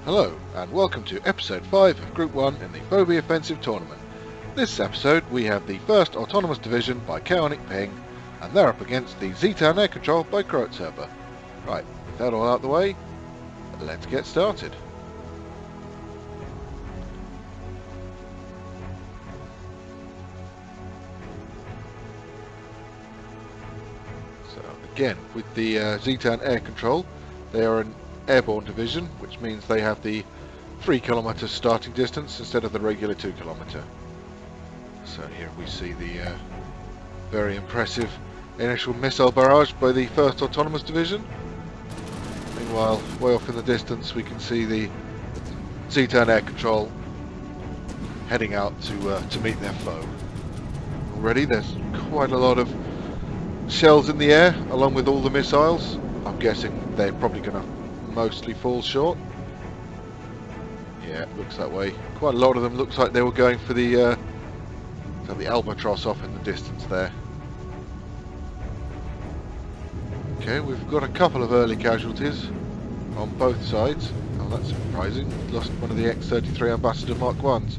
Hello, and welcome to episode 5 of Group 1 in the Fauxbi Offensive tournament. This episode we have the 1st Autonomous Division by Chaotic Ping, and they're up against the Z-Town Air Control by Croatserber. Right, with that all out the way, let's get started. So again, with the Z-Town Air Control, they are an airborne division, which means they have the 3 kilometre starting distance instead of the regular 2 kilometre. So here we see the very impressive initial missile barrage by the 1st Autonomous Division. Meanwhile, way off in the distance we can see the Z-Town Air Control heading out to meet their foe. Already there's quite a lot of shells in the air along with all the missiles. I'm guessing they're probably going to mostly fall short. Yeah, it looks that way. Quite a lot of them looks like they were going for the Albatross off in the distance there. Okay, we've got a couple of early casualties on both sides. Oh, that's surprising. Lost one of the X-33 Ambassador Mark 1s.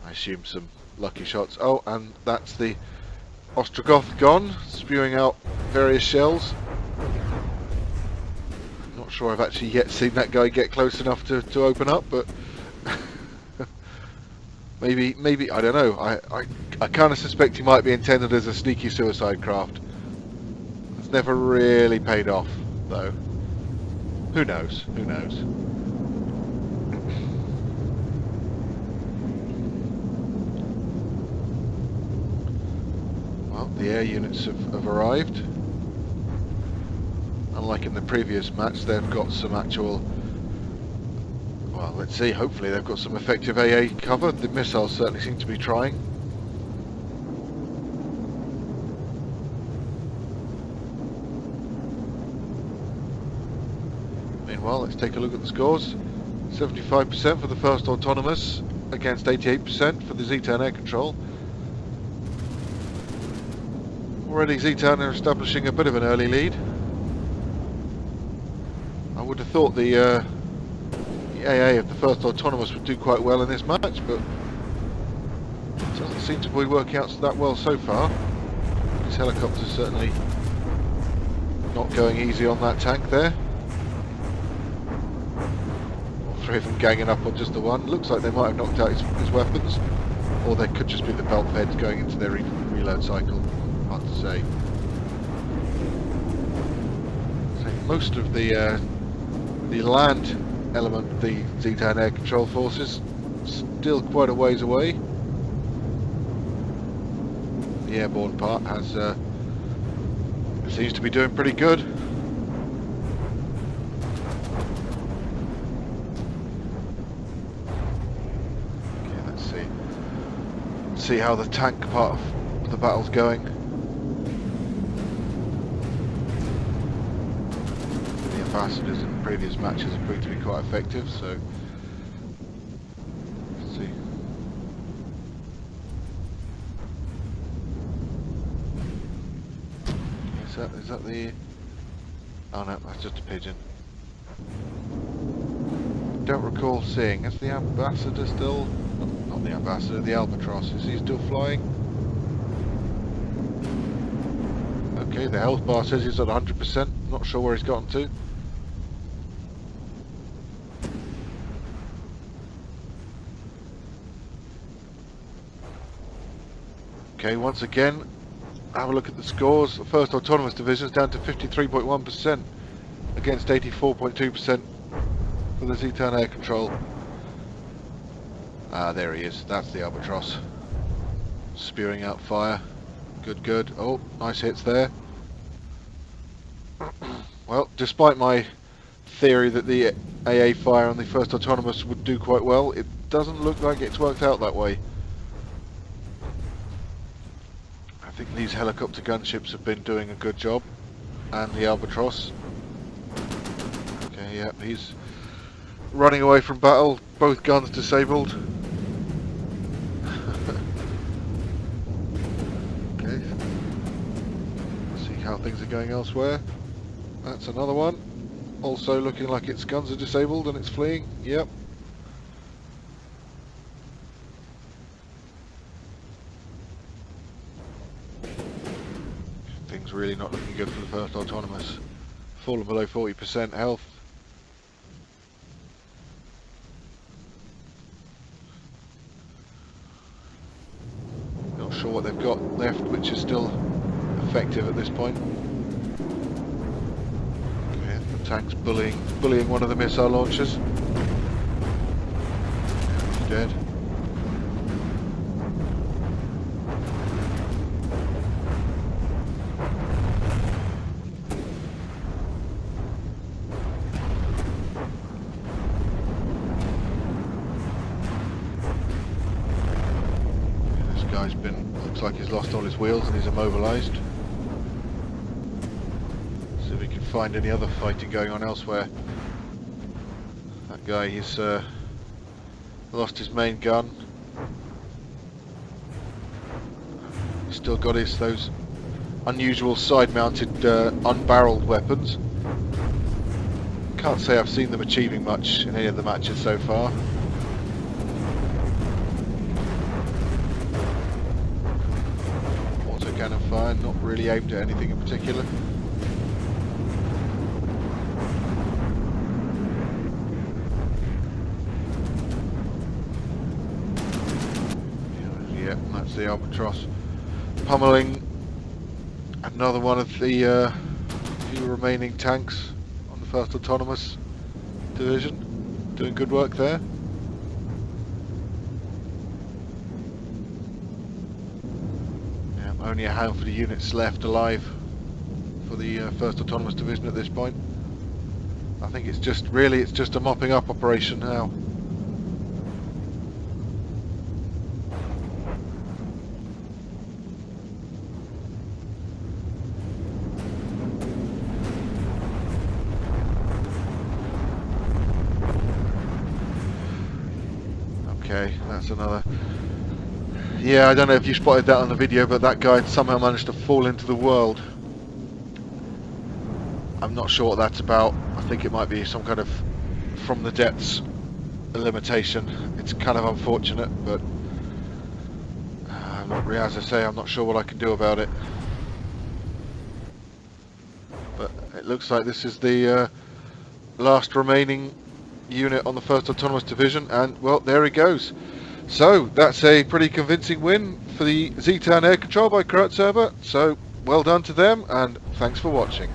I assume some lucky shots. Oh, and that's the Ostrogoth gone, spewing out various shells. Not sure I've actually yet seen that guy get close enough to open up, but maybe I don't know. I kind of suspect he might be intended as a sneaky suicide craft. It's never really paid off, though. Who knows? Who knows? Well, the air units have arrived. Unlike in the previous match, they've got some actual... Well, let's see, hopefully they've got some effective AA cover. The missiles certainly seem to be trying. Meanwhile, let's take a look at the scores. 75% for the 1st Autonomous against 88% for the Z-Town Air Control. Already Z-Town are establishing a bit of an early lead. I would have thought the AA of the 1st Autonomous would do quite well in this match, but it doesn't seem to be working out that well so far. These helicopters certainly not going easy on that tank there. All 3 of them ganging up on just the one. Looks like they might have knocked out his weapons, or they could just be the belt feds going into their reload cycle. Hard to say. So most of the land element of the Z-Town Air Control Forces still quite a ways away. The airborne part has seems to be doing pretty good. Okay, let's see how the tank part of the battle's going. Ambassadors in previous matches have proved to be quite effective, so let's see. Is that the... Oh no, that's just a pigeon. Don't recall seeing. Is the Ambassador still... Not the Ambassador, the Albatross. Is he still flying? Okay, the health bar says he's at 100%. Not sure where he's gotten to. Okay, once again, have a look at the scores. The 1st Autonomous Division is down to 53.1% against 84.2% for the Z-Town Air Control. Ah, there he is. That's the Albatross. Spewing out fire. Good, good. Oh, nice hits there. Well, despite my theory that the AA fire on the 1st Autonomous would do quite well, it doesn't look like it's worked out that way. I think these helicopter gunships have been doing a good job, and the Albatross. Okay, yeah, he's running away from battle, both guns disabled. Okay, let's see how things are going elsewhere. That's another one. Also looking like its guns are disabled and it's fleeing. Yep. Things really not looking good for the first autonomous. Fallen below 40% health. Not sure what they've got left, which is still effective at this point. Okay, the tank's bullying one of the missile launchers. He's dead. Looks like he's lost all his wheels and he's immobilized. See if we can find any other fighting going on elsewhere. That guy, he's lost his main gun. He's still got those unusual side-mounted unbarreled weapons. Can't say I've seen them achieving much in any of the matches so far. Cannon fire, not really aimed at anything in particular. Yeah, that's the Albatross pummeling another one of the few remaining tanks on the 1st Autonomous Division. Doing good work there. Only a handful of units left alive for the 1st Autonomous Division at this point. I think it's just a mopping up operation now. Okay, that's another. Yeah, I don't know if you spotted that on the video, but that guy somehow managed to fall into the world. I'm not sure what that's about. I think it might be some kind of from the depths limitation. It's kind of unfortunate, but as I say, I'm not sure what I can do about it. But it looks like this is the last remaining unit on the 1st Autonomous Division, and well, there he goes. So that's a pretty convincing win for the Z-Town Air Control by Server. So well done to them, and thanks for watching.